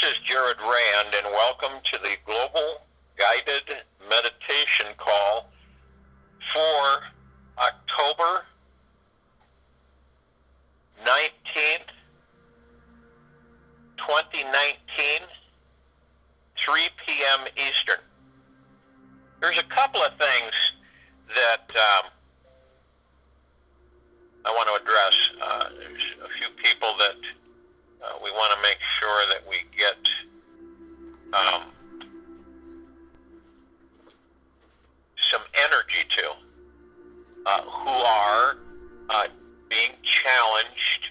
is Jared Rand, and welcome to the Global Guided Meditation Call for October 19th, 2019, 3 p.m. Eastern. There's a couple of things that I want to address. There's a few people that we want to make sure that we get some energy to, who are being challenged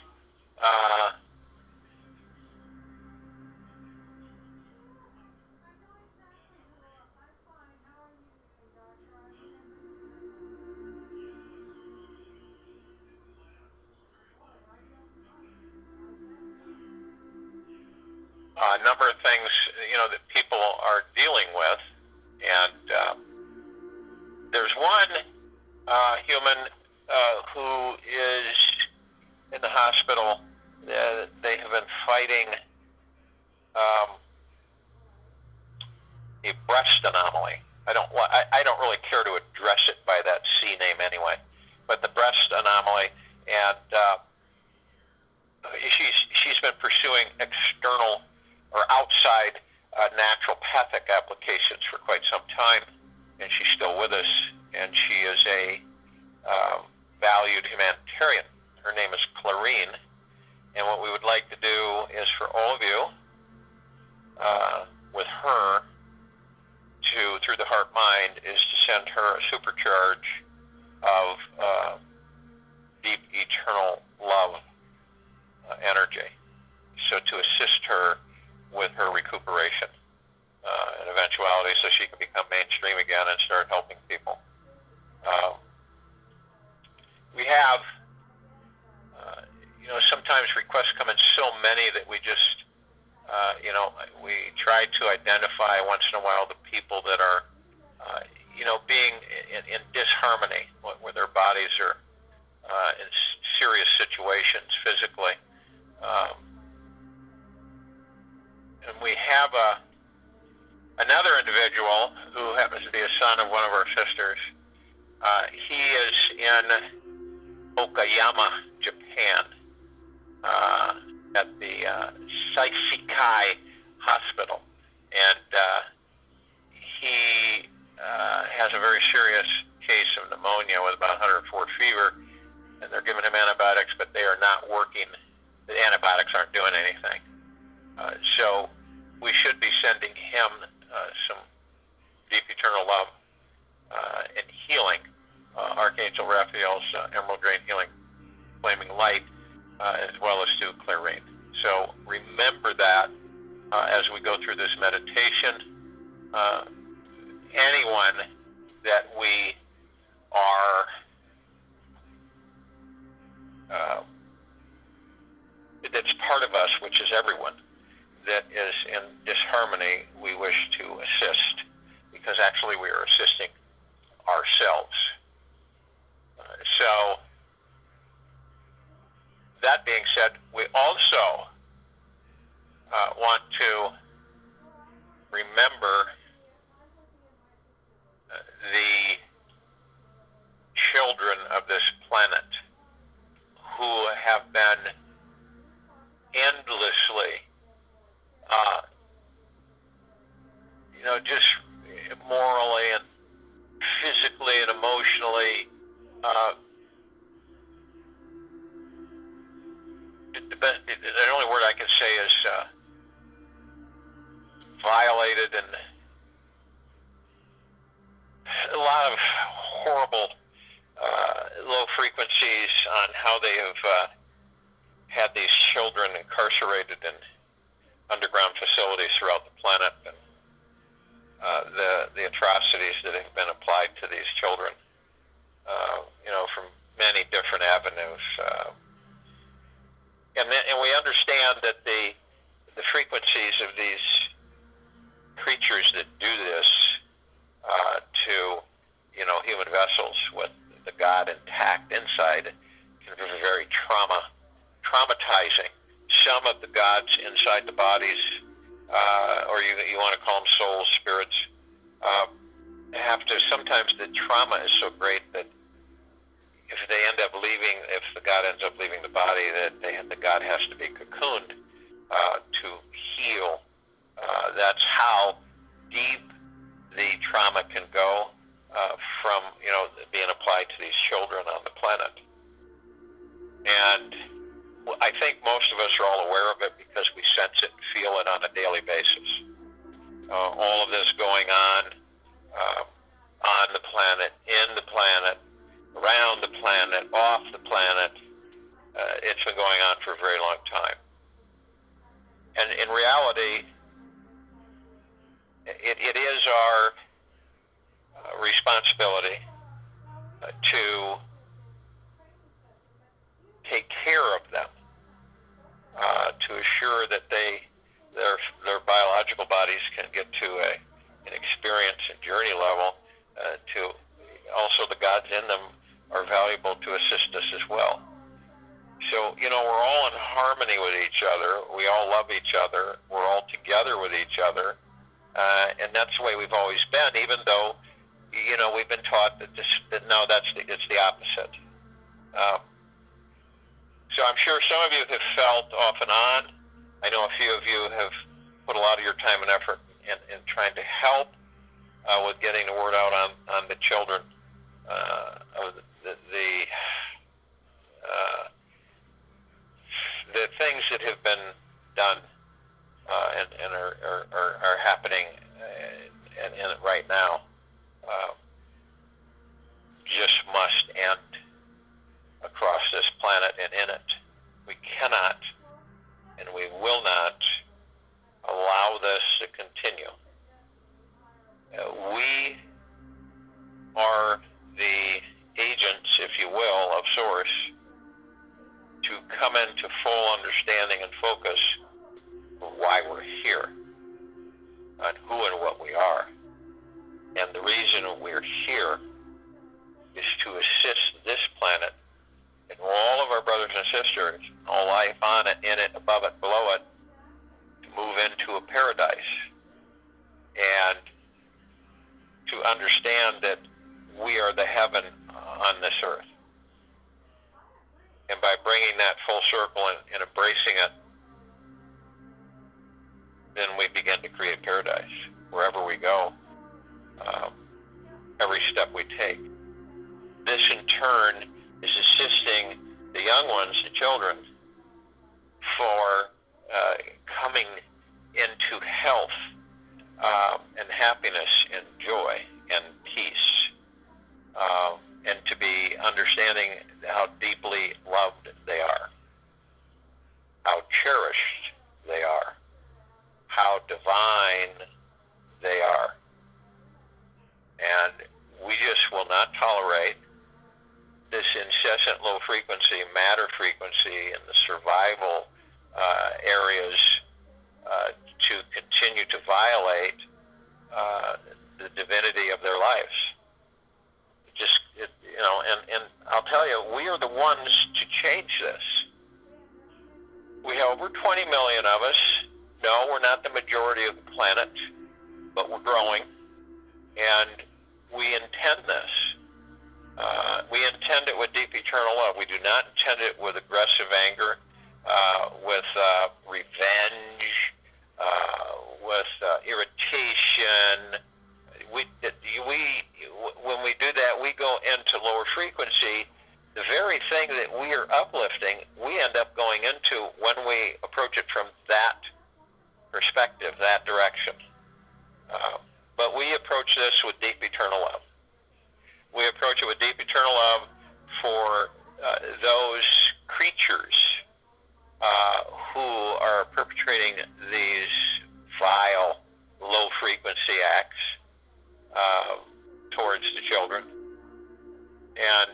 a number of things, that people are dealing with. And there's one human who is in the hospital. They have been fighting a breast anomaly. I don't really care to address it by that C name anyway, but the breast anomaly. And she's been pursuing external or outside naturopathic applications for quite some time, and she's still with us, and she is a valued humanitarian. Her name is Clarine, and what we would like to do is for all of you, with her, through the heart mind, is to send her a supercharge of deep eternal love energy, so to assist her with her recuperation and eventuality, so she can become mainstream again and start helping people. We have, sometimes requests come in so many that we just, we try to identify once in a while the people that are, being in disharmony, where their bodies are in serious situations physically. And we have another individual who happens to be a son of one of our sisters. He is in Okayama, Japan, at the Saifikai Hospital. And he has a very serious case of pneumonia with about 104 fever. And they're giving him antibiotics, but they are not working. The antibiotics aren't doing anything. So we should be sending him some deep eternal love and healing. Archangel Raphael's Emerald Grain Healing Flaming Light, as well as to Clarine. So remember that as we go through this meditation. Anyone that we are that's part of us, which is everyone, that is in disharmony, we wish to assist, because actually we are assisting ourselves. So, that being said, we also want to remember the children of this planet who have been endlessly, just morally and physically and emotionally, the only word I can say is violated, and a lot of horrible low frequencies on how they have had these children incarcerated in underground facilities throughout the planet, and the atrocities that have been applied to these children, from many different avenues. And we understand that the frequencies of these creatures that do this to human vessels with the God intact inside can be very traumatizing. Some of the gods inside the bodies or you want to call them souls, spirits, have to, sometimes the trauma is so great that if they end up leaving, if the God ends up leaving the body, that the God has to be cocooned to heal. That's how deep the trauma can go from, being applied to these children on the planet. And I think most of us are all aware of it because we sense it and feel it on a daily basis. All of this going on the planet, in the planet, around the planet, off the planet. It's been going on for a very long time. And in reality, it is our responsibility to take care of them, to assure that their biological bodies can get to an experience and journey level. To also, the gods in them are valuable to assist us as well. So, we're all in harmony with each other. We all love each other. We're all together with each other. And that's the way we've always been, even though, we've been taught that it's the opposite. So I'm sure some of you have felt off and on. I know a few of you have put a lot of your time and effort in trying to help with getting the word out on the children, of the things that have been done and are happening and right now just must end across this planet and in it. We cannot and we will not allow this to continue. We are the agents, if you will, of Source to come into full understanding and focus of why we're here, on who and what we are. And the reason we're here is to assist this planet and all of our brothers and sisters, all life on it, in it, above it, below it, to move into a paradise. And to understand that we are the heaven on this earth. And by bringing that full circle and embracing it, then we begin to create paradise wherever we go, every step we take. This in turn is assisting the young ones, the children, for coming into health and happiness and joy and peace, and to be understanding how deeply loved they are, how cherished they are, how divine they are. And we just will not tolerate this incessant low frequency, matter frequency in the survival areas to continue to violate the divinity of their lives. And I'll tell you, we are the ones to change this. We have over 20 million of us. No, we're not the majority of the planet, but we're growing, and we intend this. We intend it with deep eternal love. We do not intend it with aggressive anger, with revenge, with irritation. When we do that, we go into lower frequency. The very thing that we are uplifting, we end up going into when we approach it from that perspective, that direction. But we approach this with deep eternal love. We approach it with deep eternal love for those creatures who are perpetrating these vile, low-frequency acts towards the children. And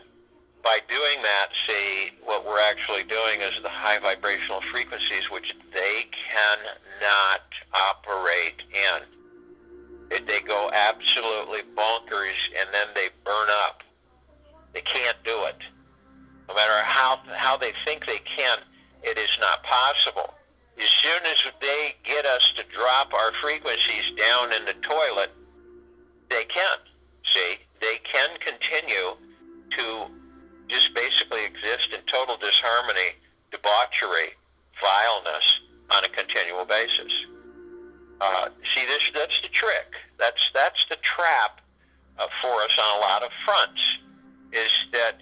by doing that, see, what we're actually doing is the high vibrational frequencies which they cannot operate in. They go absolutely bonkers, and then they burn up. They can't do it. No matter how they think they can, it is not possible. As soon as they get us to drop frequencies down in the toilet, they can. See, they can continue to just basically exist in total disharmony, debauchery, vileness on a continual basis. See, that's the trick. That's the trap for us on a lot of fronts, is that,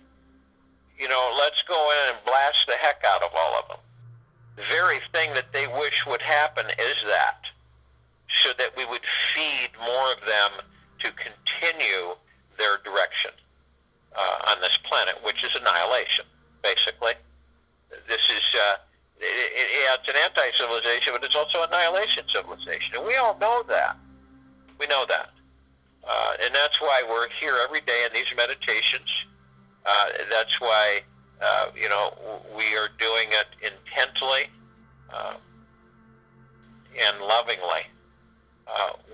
let's go in and blast the heck out of all of them. The very thing that they wish would happen is that, so that we would feed more of them to continue their direction on this planet, which is annihilation, basically. This is, it's an anti-civilization, but it's also annihilation civilization, and we all know that. We know that. And that's why we're here every day in these meditations. That's why, we are doing it intently and lovingly,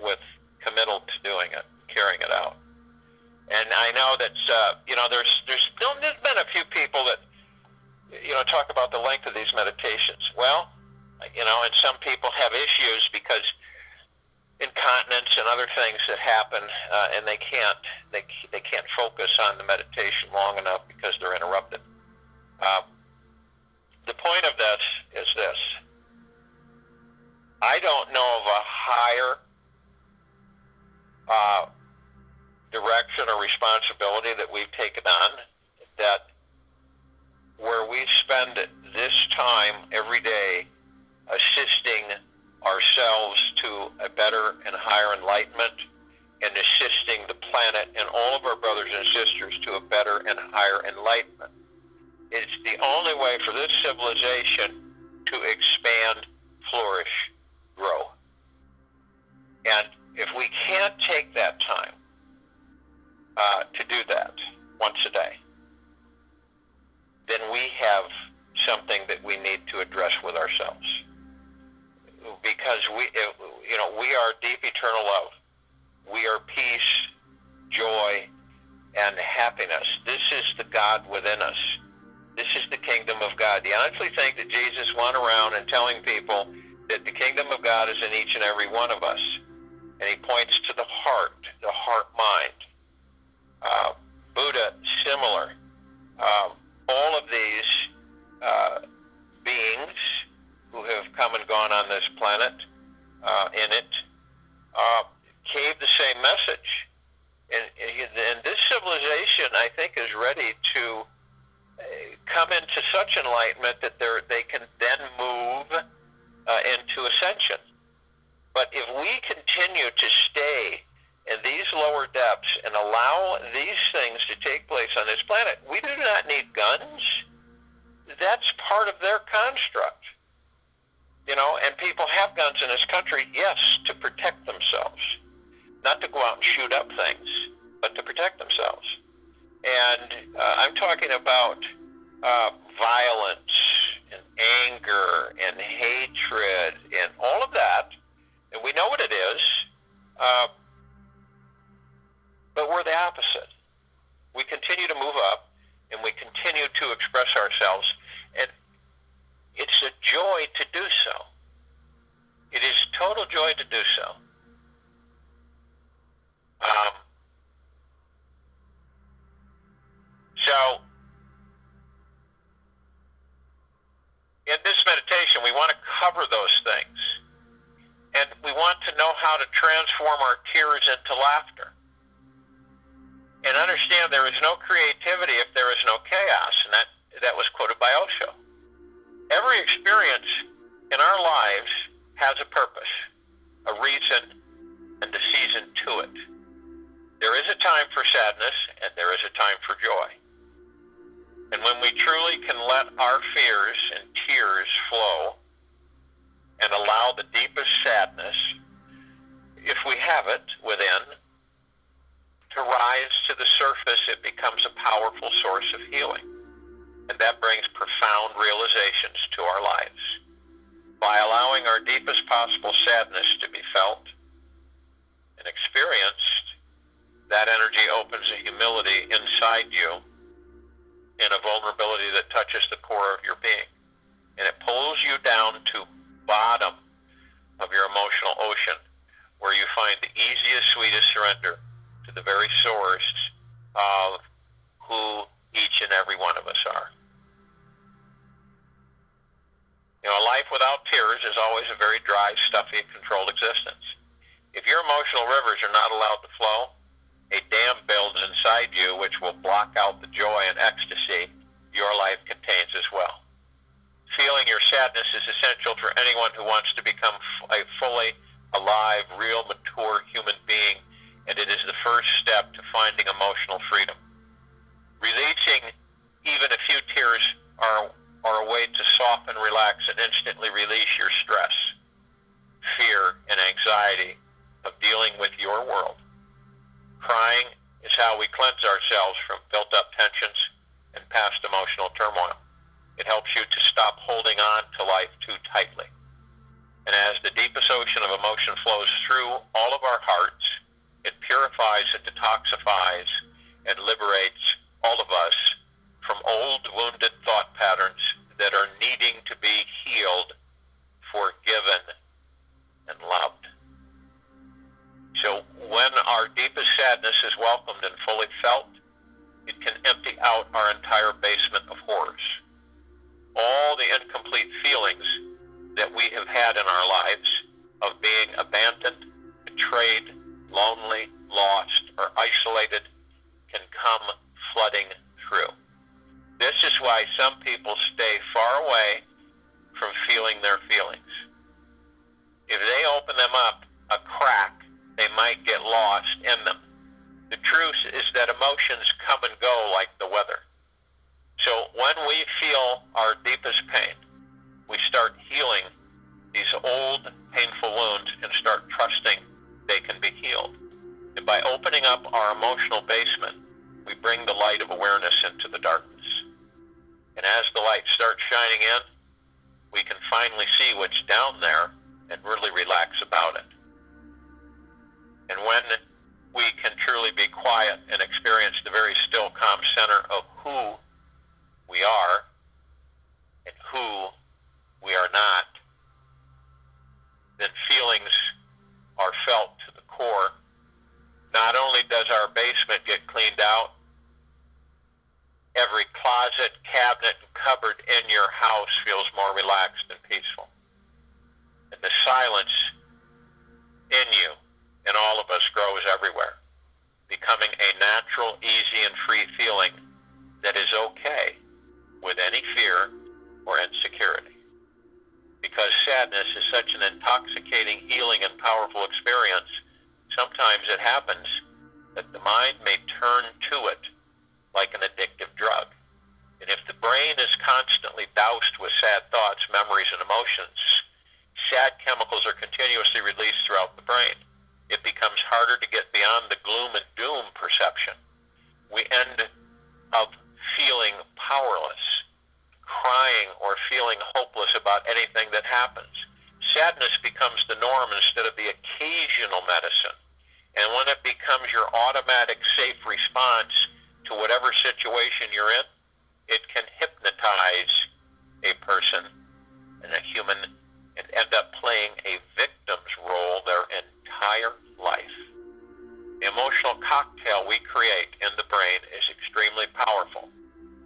with committal to doing it, carrying it out. And I know that, there's been a few people that, talk about the length of these meditations. Well, and some people have issues because incontinence and other things that happen, and they can't focus on the meditation long enough because they're interrupted. The point of this is this: I don't know of a higher direction or responsibility that we've taken on, that where we spend this time every day assisting ourselves to a better and higher enlightenment, and assisting the planet and all of our brothers and sisters to a better and higher enlightenment. It's the only way for this civilization to expand, flourish, grow. And if we can't take that time to do that once a day, then we have something that we need to address with ourselves. Because we are deep eternal love. We are peace, joy, and happiness. This is the God within us. This is the kingdom of God. Do you honestly think that Jesus went around and telling people that the kingdom of God is in each and every one of us? And he points to the heart mind. Buddha, similar. All of these beings who have come and gone on this planet, in it, gave the same message. And this civilization, I think, is ready to come into such enlightenment that they can then move into ascension. But if we continue to stay in these lower depths and allow these things to take place on this planet, we do not need guns. That's part of their construct. And people have guns in this country, yes, to protect themselves. Not to go out and shoot up things, but to protect themselves. And I'm talking about violence and anger and hatred and all of that. And we know what it is, but we're the opposite. We continue to move up, and we continue to express ourselves, and it's a joy to do so. It is total joy to do so. So, in this meditation, we want to cover those things. And we want to know how to transform our tears into laughter. And understand there is no creativity if there is no chaos. And that was quoted by Osho. Every experience in our lives has a purpose, a reason, and a season to it. There is a time for sadness, and there is a time for joy. And when we truly can let our fears and tears flow and allow the deepest sadness, if we have it within, to rise to the surface, it becomes a powerful source of healing. And that brings profound realizations to our lives. By allowing our deepest possible sadness to be felt and experienced, that energy opens a humility inside you and a vulnerability that touches the core of your being. And it pulls you down to bottom of your emotional ocean where you find the easiest, sweetest surrender to the very source of who each and every one of us are. You know, a life without tears is always a very dry, stuffy, controlled existence. If your emotional rivers are not allowed to flow, a dam builds inside you which will block out the joy and ecstasy your life contains as well. Feeling your sadness is essential for anyone who wants to become a fully alive, real, mature human being, and it is the first step to finding emotional freedom. Releasing even a few tears are a way to soften, relax, and instantly release your stress, fear, and anxiety of dealing with your world. Crying is how we cleanse ourselves from built-up tensions and past emotional turmoil. It helps you to stop holding on to life too tightly. And as the deepest ocean of emotion flows through all of our hearts, it purifies and detoxifies and liberates all of us from old, wounded thought patterns that are needing to be healed, forgiven, and loved. So when our deepest sadness is welcomed and fully felt, it can empty out our entire basement of horrors. All the incomplete feelings that we have had in our lives of being abandoned, betrayed, lonely, lost, or isolated can come flooding through. This is why some people stay far away from feeling their feelings. If they open them up a crack, they might get lost in them. The truth is that emotions come and go like the weather. So when we feel our deepest pain, we start healing these old, painful wounds and start trusting they can be healed. And by opening up our emotional basement, we bring the light of awareness into the darkness. And as the light starts shining in, we can finally see what's down there and really relax about it. And when we can truly be quiet and experience the very still, calm center of who we are and who we are not, then feelings are felt to the core. Not only does our basement get cleaned out, every closet, cabinet, and cupboard in your house feels more relaxed and peaceful. And the silence in you and all of us grows everywhere, becoming a natural, easy, and free feeling that is okay with any fear or insecurity. Because sadness is such an intoxicating, healing, and powerful experience, sometimes it happens that the mind may turn to it like an addictive drug. And if the brain is constantly doused with sad thoughts, memories, and emotions, sad chemicals are continuously released throughout the brain. It becomes harder to get beyond the gloom and doom perception. We end up feeling powerless, crying or feeling hopeless about anything that happens. Sadness becomes the norm instead of the occasional medicine. And when it becomes your automatic, safe response to whatever situation you're in, it can hypnotize a person and a human and end up playing a victim's role their entire life. The emotional cocktail we create in the brain is extremely powerful.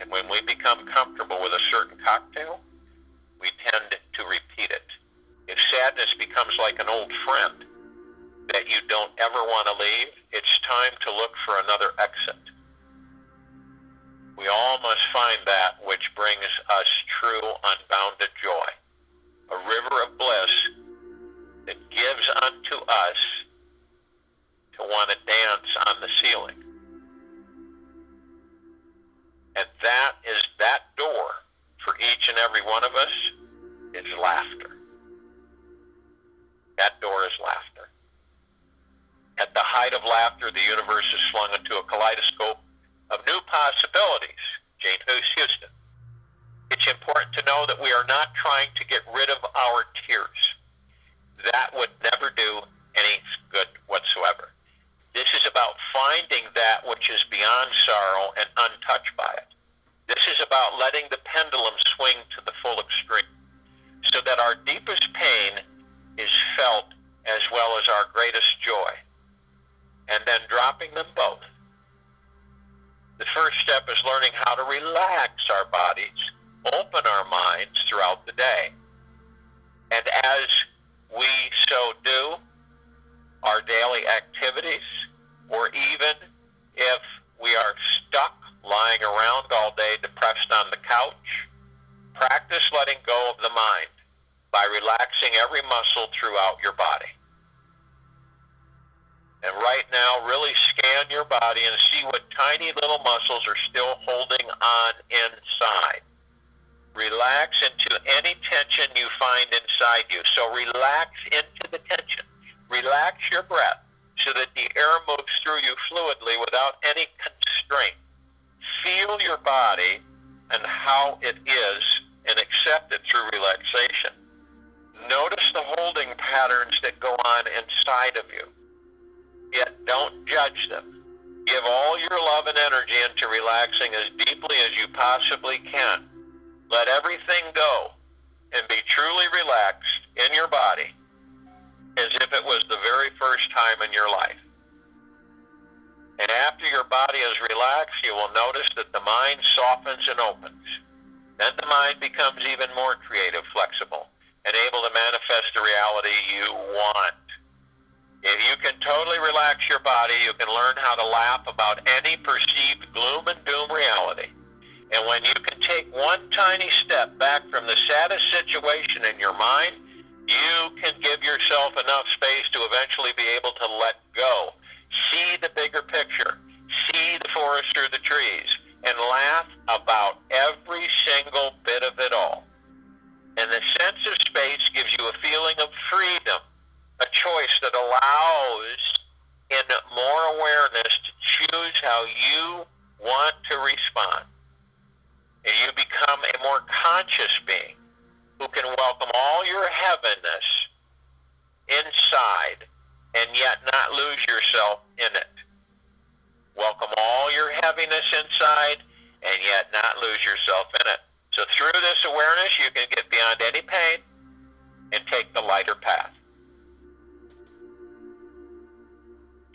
And when we become comfortable with a certain cocktail, we tend to repeat it. If sadness becomes like an old friend that you don't ever want to leave, it's time to look for another exit. We all must find that which brings us true, unbounded joy, a river of bliss that gives unto us to want to dance on the ceiling. And that door for each and every one of us is laughter. That door is laughter. At the height of laughter, the universe is flung into a kaleidoscope of new possibilities. Jane Houston. It's important to know that we are not trying to get rid of our tears. That would never do any good whatsoever. This is about finding that which is beyond sorrow and untouched by it. This is about letting the pendulum swing to the full extreme so that our deepest pain is felt as well as our greatest joy, and then dropping them both. The first step is learning how to relax our bodies, open our minds throughout the day. And as we so do, our daily activities, or even if we are stuck lying around all day depressed on the couch, practice letting go of the mind by relaxing every muscle throughout your body. And right now, really scan your body and see what tiny little muscles are still holding on inside. Relax into any tension you find inside you. So relax into the tension. Relax your breath so that the air moves through you fluidly without any constraint. Feel your body and how it is and accept it through relaxation. Notice the holding patterns that go on inside of you. Yet don't judge them. Give all your love and energy into relaxing as deeply as you possibly can. Let everything go and be truly relaxed in your body as if it was the very first time in your life. And after your body is relaxed, you will notice that the mind softens and opens. Then the mind becomes even more creative, flexible, and able to manifest the reality you want. If you can totally relax your body, you can learn how to laugh about any perceived gloom and doom reality. And when you can take one tiny step back from the saddest situation in your mind, you can give yourself enough space to eventually be able to let go. See the bigger picture. See the forest through the trees. And laugh about every single bit of it all. And the sense of space gives you a feeling of freedom, a choice that allows in more awareness to choose how you want to respond. And you become a more conscious being who can welcome all your heaviness inside and yet not lose yourself in it. Welcome all your heaviness inside and yet not lose yourself in it. So through this awareness, you can get beyond any pain and take the lighter path.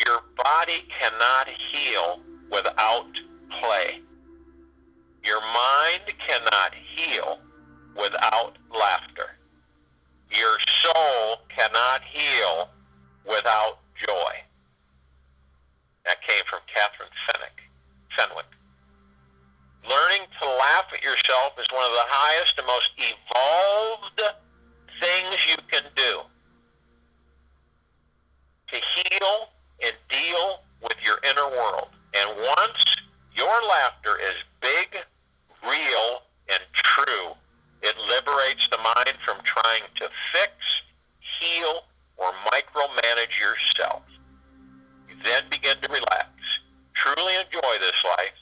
Your body cannot heal without play. Your mind cannot heal without laughter. Your soul cannot heal without joy. That came from Catherine Fenwick. Learning to laugh at yourself is one of the highest and most evolved things you can do to heal and deal with your inner world. And once your laughter is big, real, and true, it liberates the mind from trying to fix, heal, or micromanage yourself. You then begin to relax. Truly enjoy this life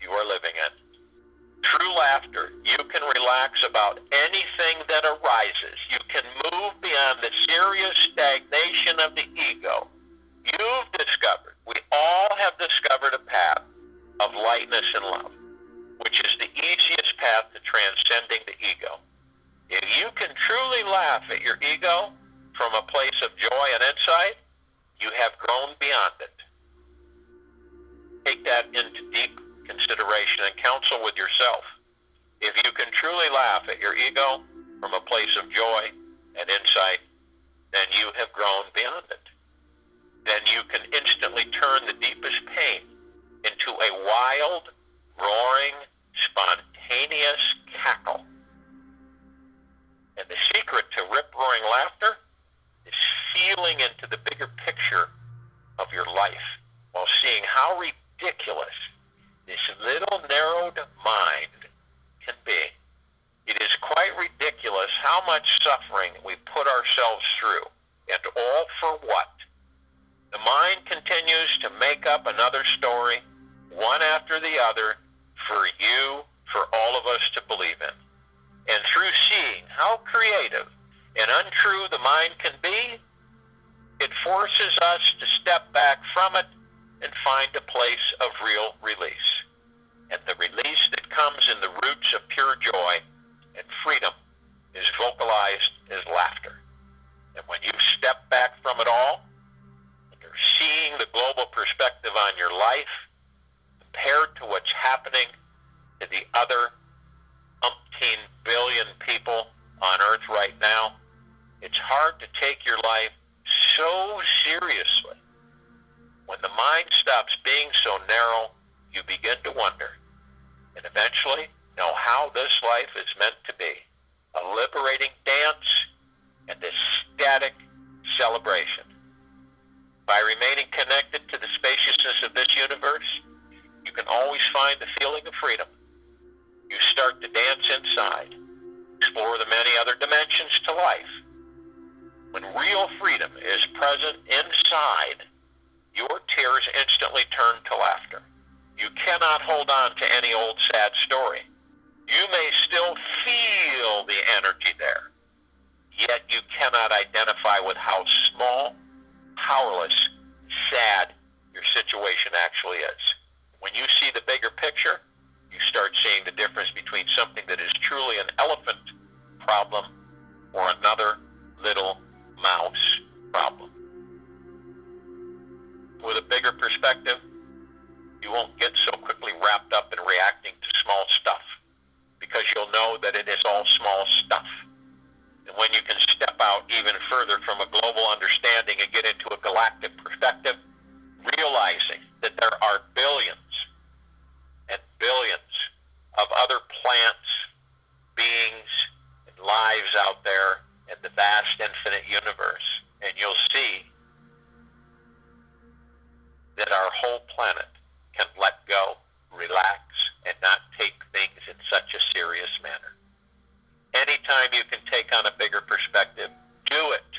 you are living in. True laughter, you can relax about anything that arises. You can move beyond the serious stagnation of the ego. You've discovered, we all have discovered a path of lightness and love, which is the easiest path to transcending the ego. If you can truly laugh at your ego from a place of joy and insight, you have grown beyond it. Take that into deep consideration and counsel with yourself. If you can truly laugh at your ego from a place of joy and insight, then you have grown beyond it. Then you can instantly turn the deepest pain into a wild, roaring, spontaneous cackle. And the secret to rip-roaring laughter is feeling into the bigger picture of your life while seeing how ridiculous this little narrowed mind can be. It is quite ridiculous how much suffering we put ourselves through, and all for what? The mind continues to make up another story, one after the other, for you, for all of us to believe in. And through seeing how creative and untrue the mind can be, it forces us to step back from it and find a place of real release. And the release that comes in the roots of pure joy and freedom is vocalized as laughter. And when you step back from it all compared to what's happening to the other umpteen billion people on Earth right now, it's hard to take your life so seriously. When the mind stops being so narrow, you begin to wonder, and eventually know how this life is meant to be, a liberating dance and ecstatic celebration. By remaining connected to the spaciousness of this universe, you can always find the feeling of freedom. You start to dance inside, explore the many other dimensions to life. When real freedom is present inside, your tears instantly turn to laughter. You cannot hold on to any old sad story. You may still feel the energy there, yet you cannot identify with how small, powerless, sad your situation actually is. When you see the bigger picture, you start seeing the difference between something that is truly an elephant problem or another little mouse problem. With a bigger perspective, you won't get so quickly wrapped up in reacting to small stuff, because you'll know that it is all small stuff. And when you can step out even further from a global understanding and get into a galactic perspective, realizing that there are billions and billions of other plants, beings, and lives out there in the vast infinite universe, and you'll see that our whole planet can let go, relax, and not take things in such a serious manner. Anytime you can take on a bigger perspective, do it.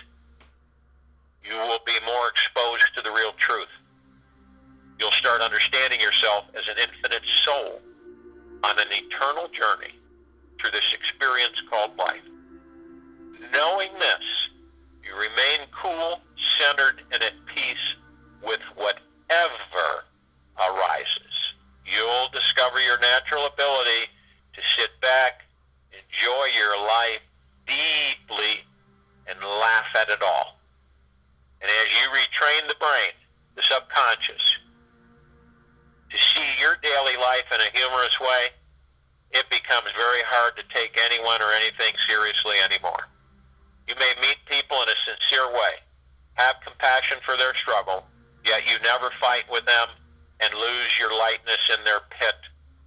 You will be more exposed to the real truth. You'll start understanding yourself as an infinite soul on an eternal journey through this experience called life. Knowing this, you remain cool, centered, and at peace with whatever arises. You'll discover your natural ability to sit back, enjoy your life deeply, and laugh at it all. And as you retrain the brain, the subconscious, to see your daily life in a humorous way, it becomes very hard to take anyone or anything seriously anymore. You may meet people in a sincere way, have compassion for their struggle, yet you never fight with them and lose your lightness in their pit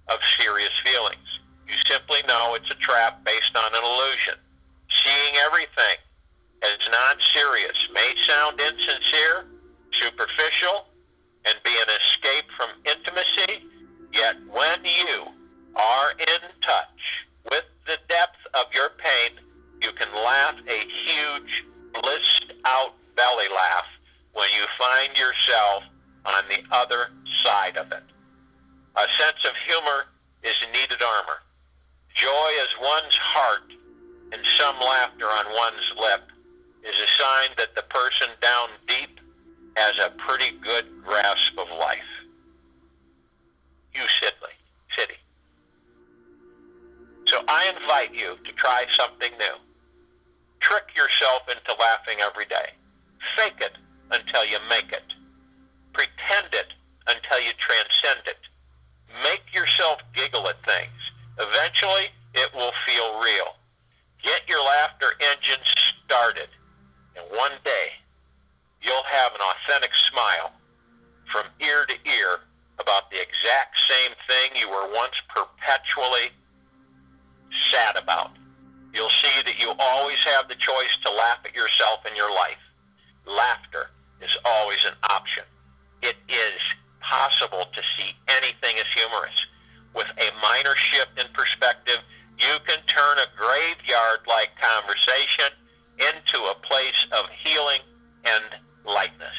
of serious feelings. You simply know it's a trap based on an illusion. Seeing everything as non-serious may sound insincere, superficial, and be an escape from intimacy, yet when you are in touch with the depth of your pain, you can laugh a huge, blissed out belly laugh when you find yourself on the other side of it. A sense of humor is needed armor. Joy as one's heart and some laughter on one's lip is a sign that the person down deep has a pretty good grasp of life. You City. So I invite you to try something new. Trick yourself into laughing every day. Fake it until you make it. Pretend it until you transcend it. Make yourself giggle at things. Eventually, it will feel real. Get your laughter engine started, and one day, you'll have an authentic smile from ear to ear about the exact same thing you were once perpetually sad about. You'll see that you always have the choice to laugh at yourself in your life. Laughter is always an option. It is possible to see anything as humorous. With a minor shift in perspective, you can turn a graveyard-like conversation into a place of healing and lightness.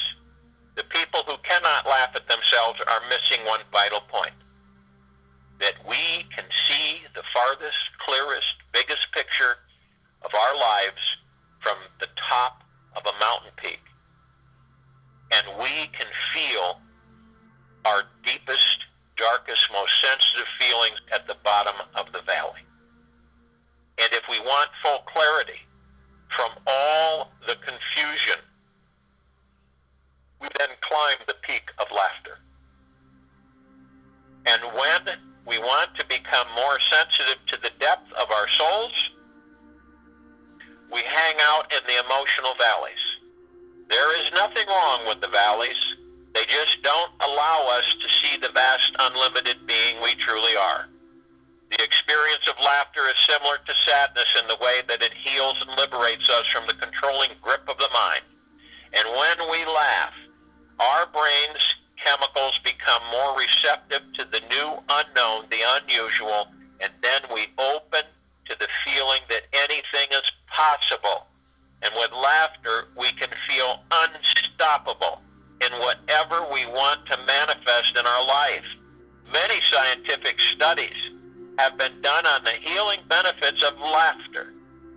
The people who cannot laugh at themselves are missing one vital point: that we can see the farthest, clearest, biggest picture of our lives from the top of a mountain peak. And we can feel our deepest, darkest, most sensitive feelings at the bottom of the valley. And if we want full clarity from all the confusion, we then climb the peak of laughter. when we want to become more sensitive to the depth of our souls, we hang out in the emotional valleys. There is nothing wrong with the valleys. They just don't allow us to see the vast, unlimited being we truly are. The experience of laughter is similar to sadness in the way that it heals and liberates us from the controlling grip of the mind. And when we laugh, our brain's chemicals become more receptive to the new unknown, the unusual, and then we open to the feeling that anything is possible. And with laughter, we can feel unstoppable in whatever we want to manifest in our life. Many scientific studies have been done on the healing benefits of laughter,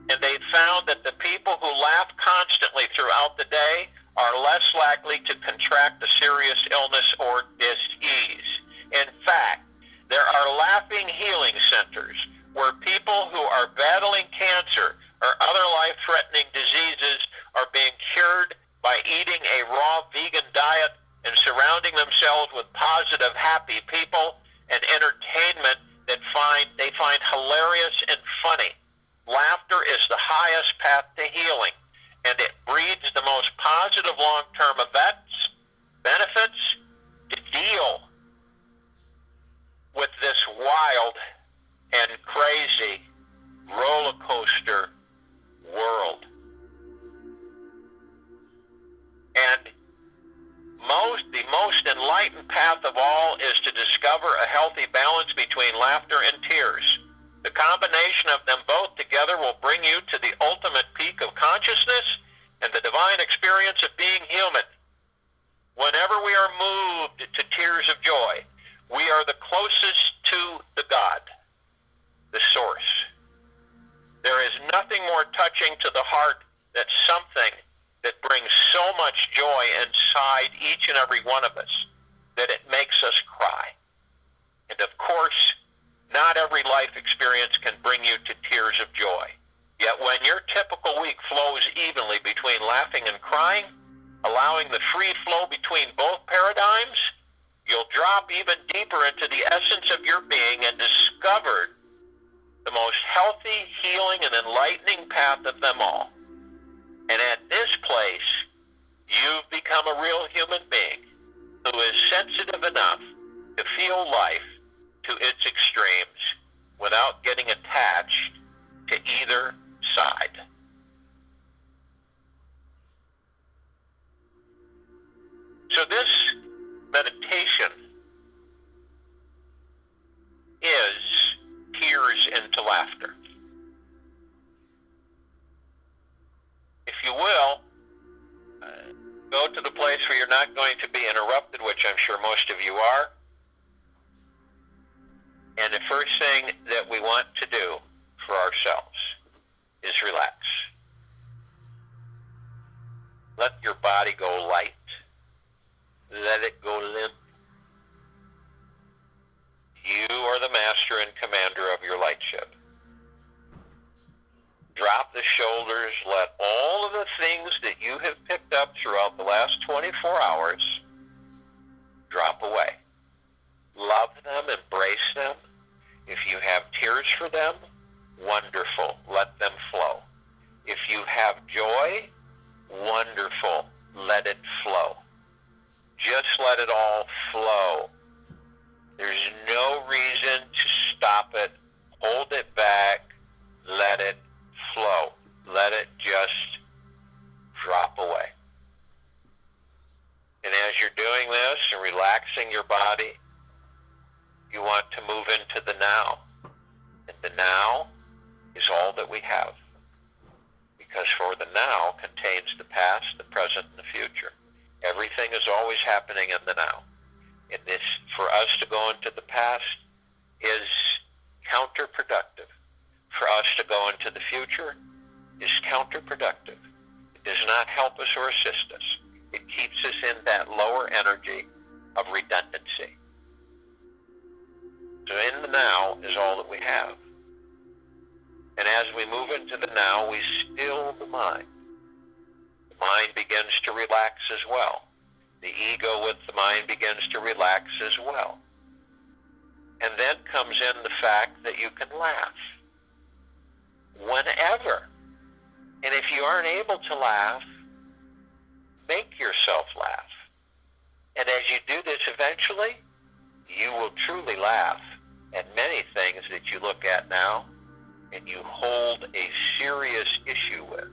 and they found that the people who laugh constantly throughout the day are less likely to contract a serious illness or disease. In fact, there are laughing healing centers where people who are battling cancer or other life-threatening diseases are being cured by eating a raw vegan diet and surrounding themselves with positive, happy people and entertainment that they find hilarious and funny. Laughter is the highest path to healing, and it breeds the most positive long-term benefits to deal with this wild and crazy roller coaster world. And the most enlightened path of all is to discover a healthy balance between laughter and tears. The combination of them both together will bring you to the ultimate peak of consciousness and the divine experience of being human. Whenever we are moved to tears of joy, we are the closest to the God, the source. There is nothing more touching to the heart than something that brings so much joy inside each and every one of us that it makes us cry. And of course, not every life experience can bring you to tears of joy. Yet when your typical week flows evenly between laughing and crying, allowing the free flow between both paradigms, you'll drop even deeper into the essence of your being and discover the most healthy, healing, and enlightening path of them all. And at this place, you've become a real human being who is sensitive enough to feel life to its extremes without getting attached to either side. So this meditation is tears into laughter. If you will, go to the place where you're not going to be interrupted, which I'm sure most of you are. And the first thing that we want to do for ourselves is relax. Let your body go light. Let it go limp. You are the master and commander of your light ship. Drop the shoulders. Let all of the things that you have picked up throughout the last 24 hours drop away. Love them, embrace them. If you have tears for them, wonderful. Let them flow. If you have joy, wonderful. Let it flow. Just let it all flow. There's no reason to stop it. Hold it back. Let it flow. Let it just drop away. And as you're doing this and relaxing your body, you want to move into the now. And the now is all that we have. Because for the now contains the past, the present, and the future. Everything is always happening in the now. And this, for us to go into the past, is counterproductive. For us to go into the future is counterproductive. It does not help us or assist us. It keeps us in that lower energy of redundancy. So in the now is all that we have. And as we move into the now, we still the mind. The mind begins to relax as well. The ego with the mind begins to relax as well. comes in the fact that you can laugh. Whenever. And if you aren't able to laugh, make yourself laugh. And as you do this eventually, you will truly laugh at many things that you look at now and you hold a serious issue with.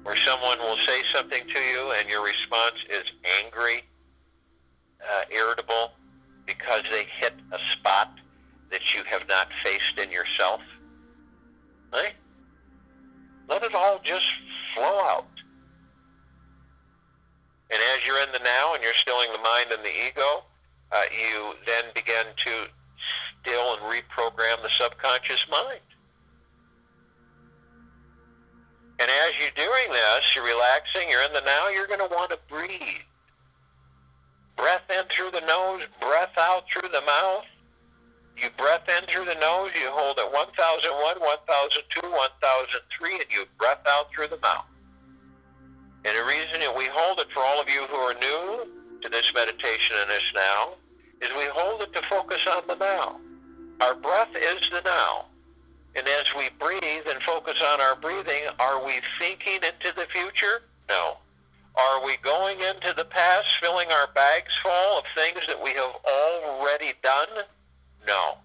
Where someone will say something to you and your response is angry, irritable, because they hit a spot that you have not faced in yourself. Right? Let it all just flow out. And as you're in the now and you're stilling the mind and the ego, you then begin to still and reprogram the subconscious mind. And as you're doing this, you're relaxing, you're in the now, you're going to want to breathe. Breath in through the nose, breath out through the mouth. You breath in through the nose, you hold at 1001, 1002, 1003, and you breath out through the mouth. And the reason that we hold it, for all of you who are new to this meditation and this now, is we hold it to focus on the now. Our breath is the now. And as we breathe and focus on our breathing, are we thinking into the future? No. Are we going into the past, filling our bags full of things that we have already done? No.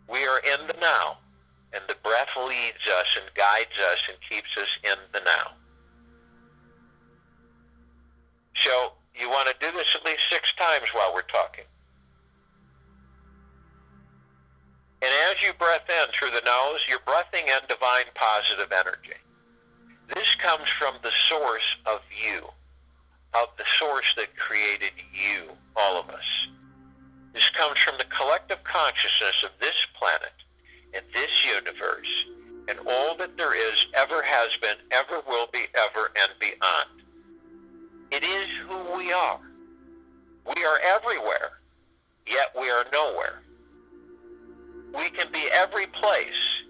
We are in the now. And the breath leads us and guides us and keeps us in the now. So you want to do this at least 6 times while we're talking. And as you breath in through the nose, you're breathing in divine positive energy. This comes from the source of you, of the source that created you, all of us. This comes from the collective consciousness of this planet and this universe and all that there is, ever has been, ever will be, ever and beyond. It is who we are. We are everywhere, yet we are nowhere. We can be every place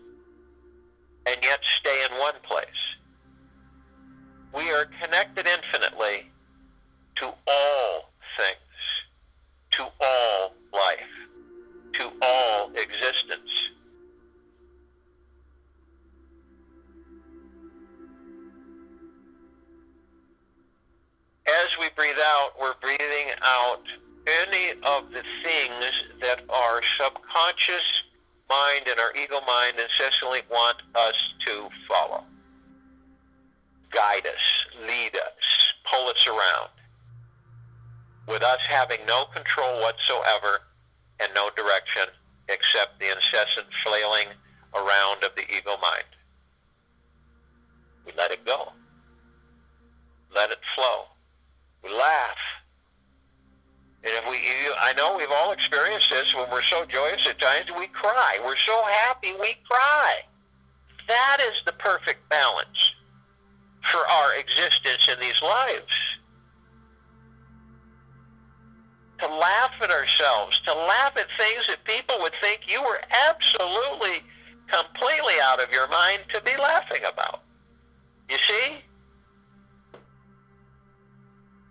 and yet stay in one place. We are connected infinitely to all things, to all life, to all existence. As we breathe out, we're breathing out any of the things that our subconscious mind and our ego mind incessantly want us to follow. Guide us, lead us, pull us around, with us having no control whatsoever and no direction except the incessant flailing around of the ego mind. We let it go. Let it flow. We laugh. And I know we've all experienced this when we're so joyous at times, we cry. We're so happy, we cry. That is the perfect balance for our existence in these lives. To laugh at ourselves, to laugh at things that people would think you were absolutely, completely out of your mind to be laughing about. You see?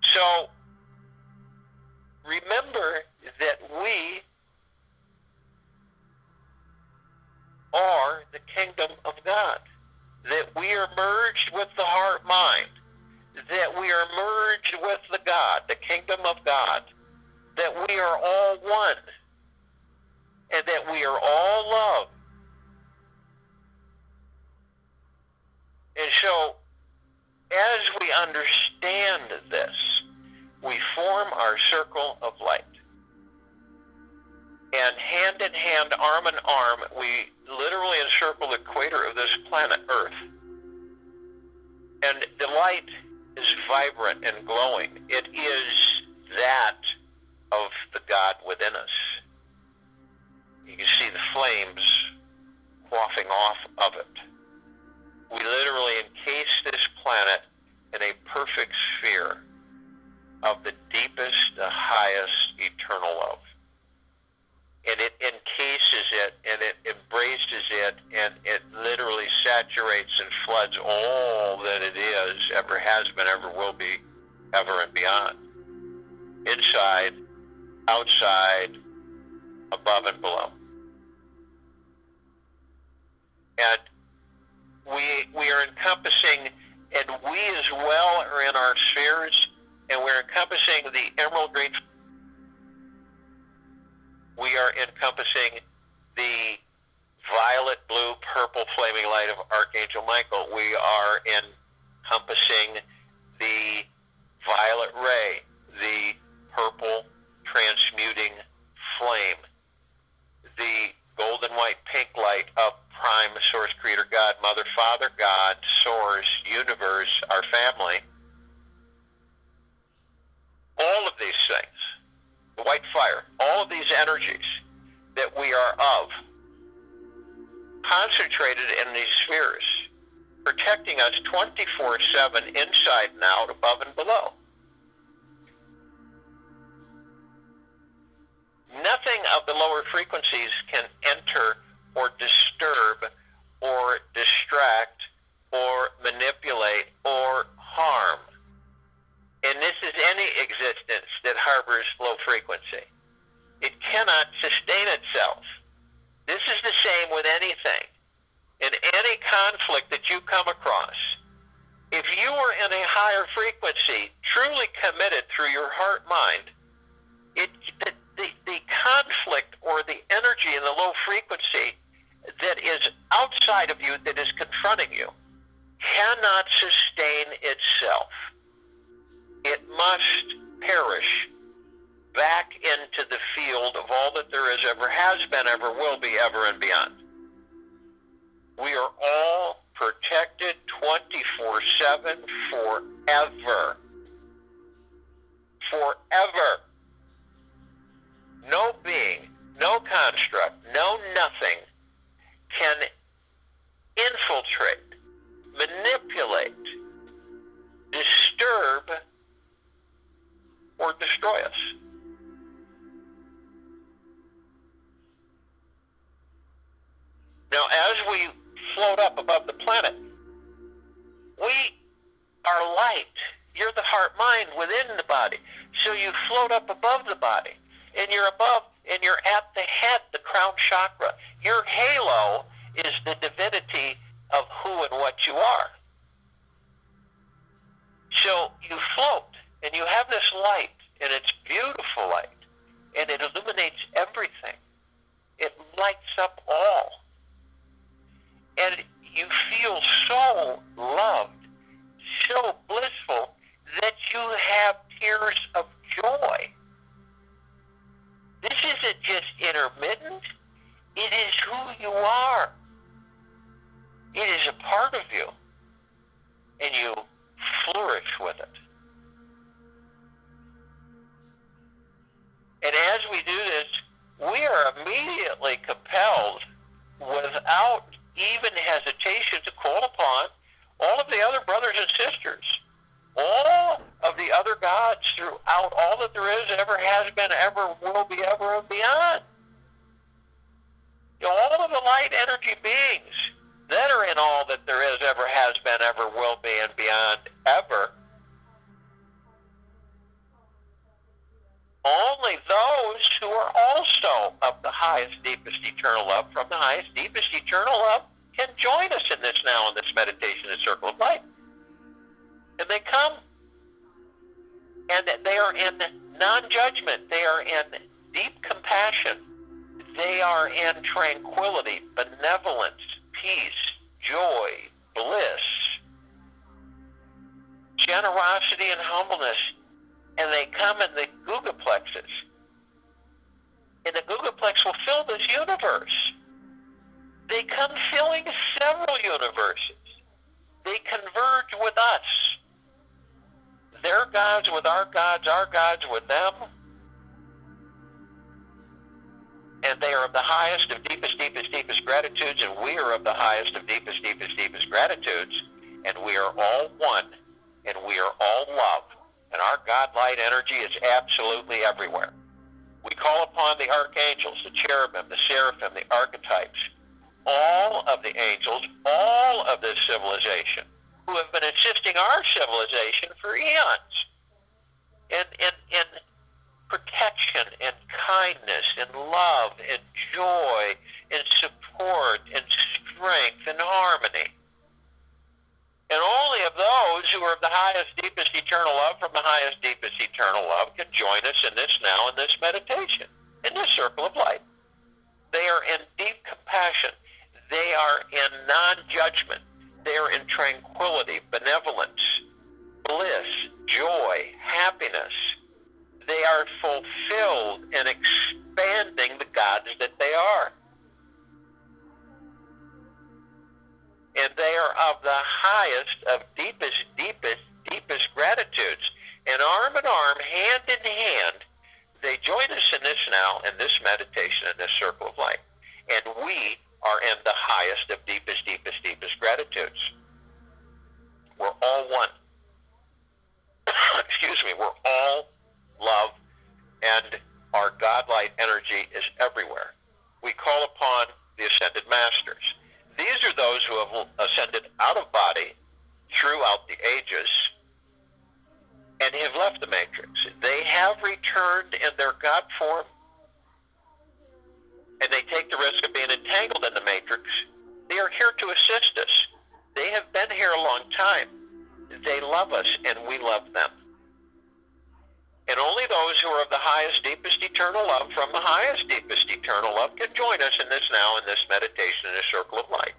So, remember that we are the kingdom of God, that we are merged with the heart-mind, that we are merged with the God, the kingdom of God, that we are all one, and that we are all love. And so, as we understand this, we form our circle of light. And hand in hand, arm in arm, we literally encircle the equator of this planet Earth. And the light is vibrant and glowing. It is that of the God within us. You can see the flames quaffing off of it. We literally encase this planet in a perfect sphere of the deepest, the highest eternal love. And it encases it, and it embraces it, and it literally saturates and floods all that it is, ever has been, ever will be, ever and beyond. Inside outside, above and below. And we are encompassing, and we as well are in our spheres, and we're encompassing the emerald green. We are encompassing the violet, blue, purple flaming light of Archangel Michael. We are encompassing the violet ray, the purple transmuting flame, the golden white pink light of Prime Source Creator God, Mother, Father, God, Source, Universe, our family. All of these things, the white fire, all of these energies that we are of, concentrated in these spheres, protecting us 24/7, inside and out, above and below. Nothing of the lower frequencies can enter or disturb or distract or manipulate or harm. And this is any existence that harbors low frequency. It cannot sustain itself. This is the same with anything. In any conflict that you come across, if you are in a higher frequency, truly committed through your heart-mind, the conflict or the energy in the low frequency that is outside of you, that is confronting you, cannot sustain itself. It must perish back into the field of all that there is, ever has been, ever will be, ever and beyond. We are all protected 24/7 forever. Forever. No being, no construct, no nothing can infiltrate, manipulate, disturb, or destroy us. Now, as we float up above the planet, we are light. You're the heart-mind within the body. So you float up above the body, and you're above, and you're at the head, the crown chakra. Your halo is the divinity of who and what you are. So you float, and you have this light, and it's beautiful light, and it illuminates everything. It lights up all. And you feel so loved, so blissful, that you have tears of joy. This isn't just intermittent. It is who you are. It is a part of you. And you flourish with it. And as we do this, we are immediately compelled, without even hesitation, to call upon all of the other brothers and sisters, all of the other gods throughout all that there is, ever has been, ever will be, ever and beyond. All of the light energy beings that are in all that there is, ever has been, ever will be, and beyond, ever. Only those who are also of the highest, deepest, eternal love, from the highest, deepest, eternal love, can join us in this now, in this meditation, in Circle of Light. And they come, and they are in non-judgment. They are in deep compassion. They are in tranquility, benevolence, peace, joy, bliss, generosity, and humbleness. And they come in the Gugaplexes. And the Gugaplex will fill this universe. They come filling several universes. They converge with us. Their gods with our gods with them. And they are of the highest of deepest, deepest, deepest gratitudes, and we are of the highest of deepest, deepest, deepest gratitudes, and we are all one, and we are all love. And our God-light energy is absolutely everywhere. We call upon the archangels, the cherubim, the seraphim, the archetypes, all of the angels, all of this civilization, who have been assisting our civilization for eons in protection and kindness and love and joy and support and strength and harmony. And only of those who are of the highest, deepest, eternal love from the highest, deepest, eternal love can join us in this now, in this meditation, in this circle of light. They are in deep compassion. They are in non-judgment. They are in tranquility, benevolence, bliss, joy, happiness. They are fulfilled and expanding the gods that they are. And they are of the highest, of deepest, deepest, deepest gratitudes. And arm in arm, hand in hand, they join us in this now, in this meditation, in this circle of light. And we are in the highest of deepest, deepest, deepest gratitudes. We're all one. Excuse me, we're all love, and our God-light energy is everywhere. We call upon the Ascended Masters. These are those who have ascended out of body throughout the ages and have left the matrix. They have returned in their God form, and they take the risk of being entangled in the matrix. They are here to assist us. They have been here a long time. They love us, and we love them. And only those who are of the highest, deepest, eternal love from the highest, deepest, eternal love can join us in this now, in this meditation, in this circle of light.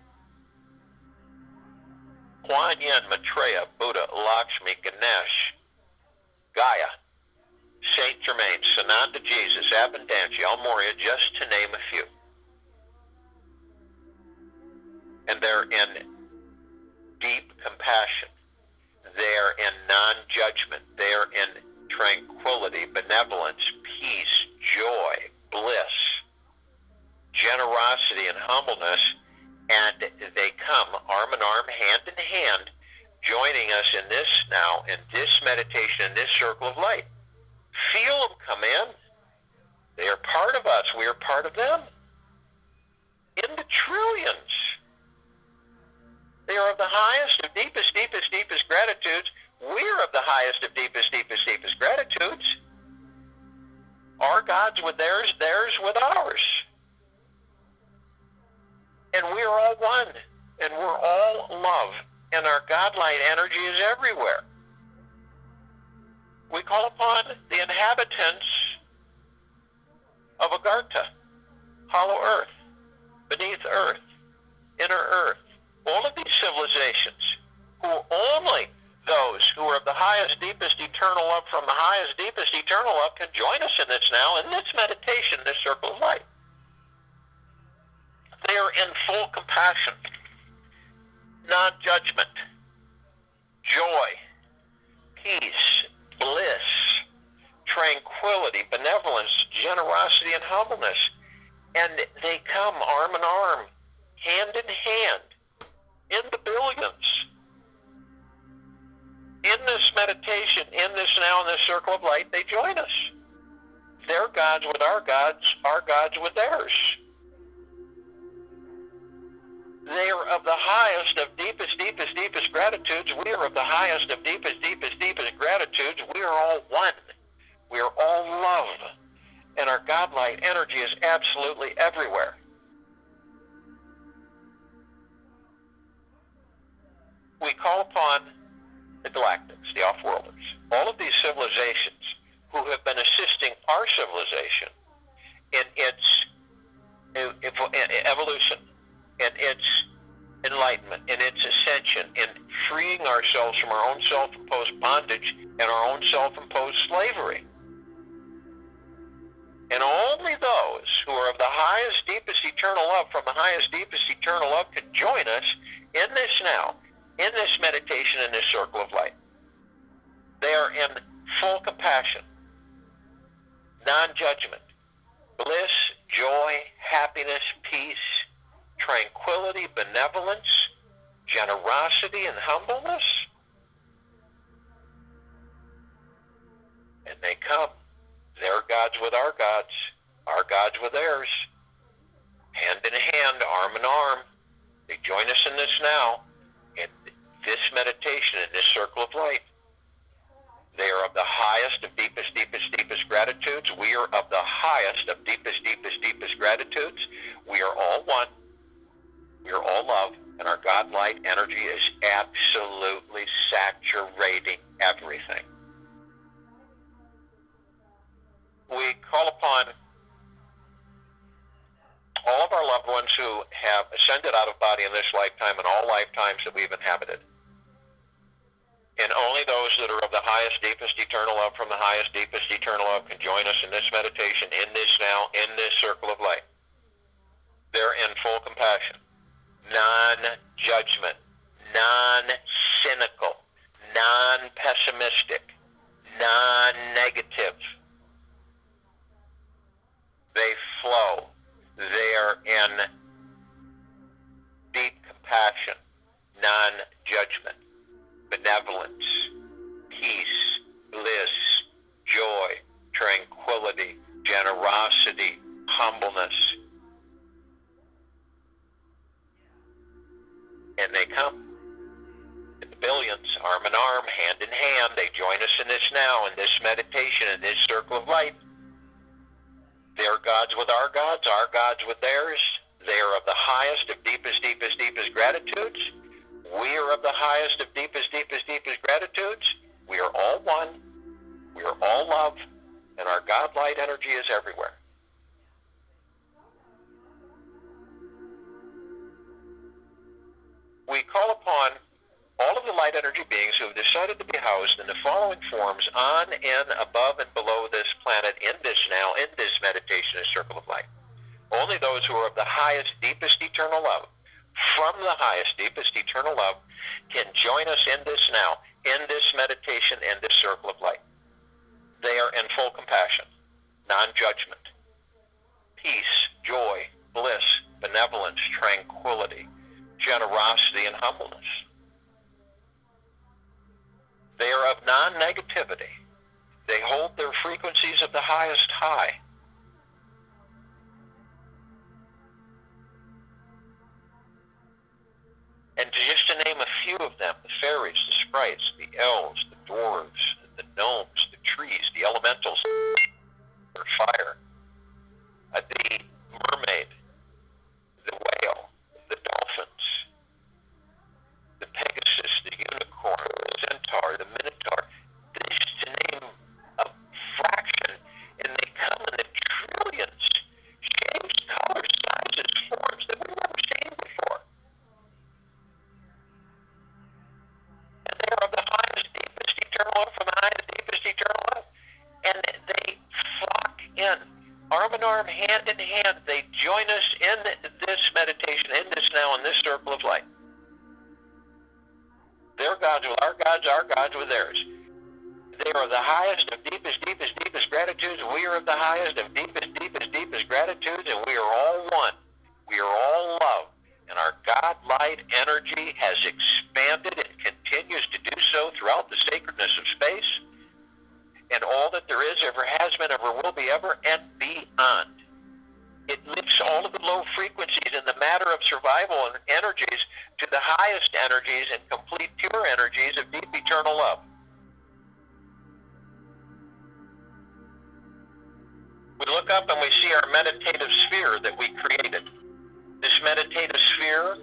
Kuan Yin, Maitreya, Buddha, Lakshmi, Ganesh, Gaia, Saint Germain, Sananda Jesus, Abundantia, El Moria, just to name a few. And they're in deep compassion. They're in non-judgment. They're in tranquility, benevolence, peace, joy, bliss, generosity, and humbleness, and they come arm in arm, hand in hand, joining us in this now, in this meditation, in this circle of light. Feel them come in. They are part of us. We are part of them. In the trillions. They are of the highest, of deepest, deepest, deepest gratitudes. We're of the highest of deepest, deepest, deepest gratitudes. Our gods with theirs, theirs with ours. And we're all one. And we're all love. And our godlight energy is everywhere. We call upon the inhabitants of Agartha, hollow earth, beneath earth, inner earth. All of these civilizations, who only those who are of the highest, deepest, eternal love from the highest, deepest, eternal love can join us in this now, in this meditation, this circle of light. They are in full compassion, non-judgment, joy, peace, bliss, tranquility, benevolence, generosity, and humbleness. And they come arm in arm, hand in hand, in the billions. In this meditation, in this now, in this circle of light, they join us. Their gods with our gods with theirs. They are of the highest of deepest, deepest, deepest gratitudes. We are of the highest of deepest, deepest, deepest gratitudes. We are all one. We are all love. And our godlight energy is absolutely everywhere. We call upon the galactics, the off-worlders, all of these civilizations who have been assisting our civilization in its evolution, in its enlightenment, in its ascension, in freeing ourselves from our own self-imposed bondage and our own self-imposed slavery. And only those who are of the highest, deepest, eternal love from the highest, deepest, eternal love can join us in this now, in this meditation, in this circle of light. They are in full compassion, non-judgment, bliss, joy, happiness, peace, tranquility, benevolence, generosity, and humbleness. And they come, their gods with our gods with theirs, hand in hand, arm in arm. They join us in this now, in this meditation, in this circle of light. They are of the highest of deepest, deepest, deepest gratitudes. We are of the highest of deepest, deepest, deepest gratitudes. We are all one. We are all love. And our God light energy is absolutely saturating everything. We call upon all of our loved ones who have ascended out of body in this lifetime and all lifetimes that we've inhabited. And only those that are of the highest, deepest, eternal love from the highest, deepest, eternal love can join us in this meditation, in this now, in this circle of light. They're in full compassion, non-judgment, non-cynical, non-pessimistic, non-negative. They flow. They are in deep compassion, non-judgment, benevolence, peace, bliss, joy, tranquility, generosity, humbleness. And they come in the billions, arm in arm, hand in hand. They join us in this now, in this meditation, in this circle of light. Their gods with our gods with theirs. They are of the highest of deepest, deepest, deepest gratitudes. We are of the highest of deepest, deepest, deepest gratitudes. We are all one. We are all love. And our God light energy is everywhere. We call upon all of the light energy beings who have decided to be housed in the following forms on and above and below this planet, in this now, in this meditation, this circle of light. Only those who are of the highest, deepest, eternal love, from the highest, deepest, eternal love, can join us in this now, in this meditation, in this circle of light. They are in full compassion, non-judgment, peace, joy, bliss, benevolence, tranquility, generosity, and humbleness. They are of non-negativity. They hold their frequencies of the highest high. And just to name a few of them, the fairies, the sprites, the elves, the dwarves, the gnomes, the trees, the elementals, the fire, the mermaid, the whale, the dolphins, the pegasus, the unicorn, the centaur, the minotaur, just to name a fraction, and they come in the trillions, shapes, colors, sizes, forms that we've never seen before. And they are of the highest, deepest, eternal love from the highest, deepest, eternal love. And they flock in, arm in arm, hand in hand. They join us in this meditation, in this now, in this circle of light. Their gods with our gods with theirs. They are the highest of deepest, deepest, deepest gratitudes. We are of the highest of deepest, deepest, deepest gratitudes, and we are all one. We are all love. And our God light energy has expanded and continues to do so throughout the sacredness of space, and all that there is, ever has been, ever will be, ever and beyond. It lifts all of the low frequencies in the matter of survival and energies to the highest energies and complete pure energies of deep eternal love. We look up and we see our meditative sphere that we created. This meditative sphere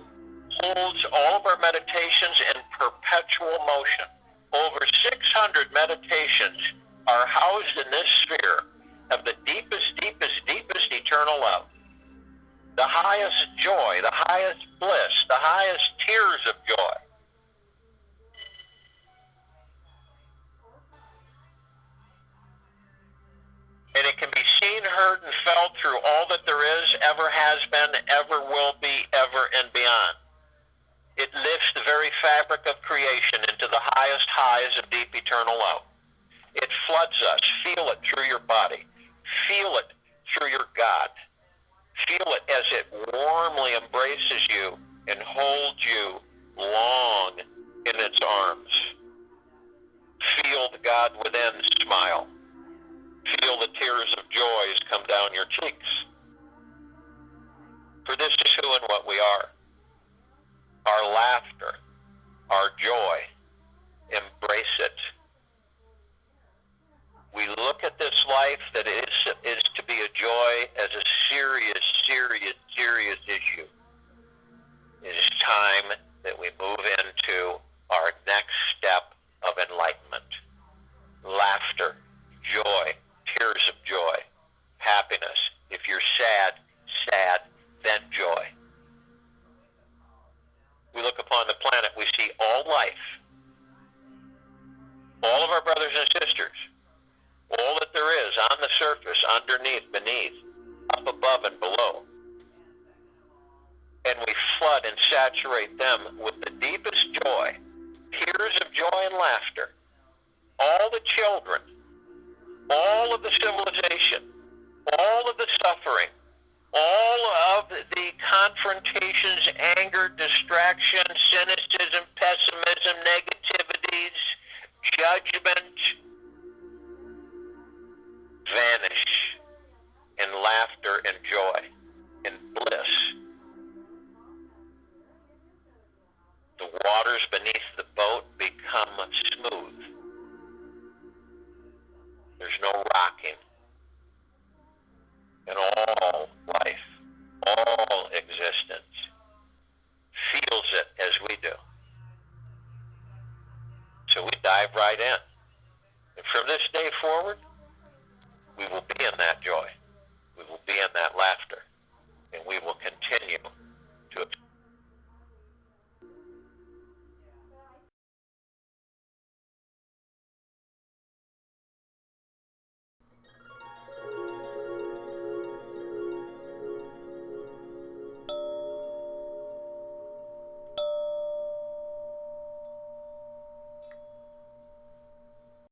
holds all of our meditations in perpetual motion. Over 600 meditations are housed in this sphere of the deepest, deepest, deepest eternal love. The highest joy, the highest bliss, the highest tears of joy. And it can be seen, heard, and felt through all that there is, ever has been, ever will be, ever and beyond. It lifts the very fabric of creation into the highest highs of deep eternal love. It floods us. Feel it through your body. Feel it through your God. Feel it as it warmly embraces you and holds you long in its arms. Feel the God within smile. Feel the tears of joys come down your cheeks. For this is who and what we are. Our laughter, our joy, embrace it. We look at this life that is to be a joy as a serious, serious, serious issue. It is time that we move into our next step of enlightenment. Laughter, joy, tears of joy, happiness. If you're sad, sad, then joy. We look upon the planet, we see all life, all of our brothers and sisters, all that there is on the surface, underneath, beneath, up above and below. And we flood and saturate them with the deepest joy, tears of joy and laughter. All the children, all of the civilization, all of the suffering, all of the confrontations, anger, distraction, cynicism, pessimism, negativities, judgment, vanish in laughter and joy and bliss. The waters beneath the boat become smooth. There's no rocking. And all life, all existence feels it as we do. So we dive right in. And from this day forward, we will be in that joy. We will be in that laughter.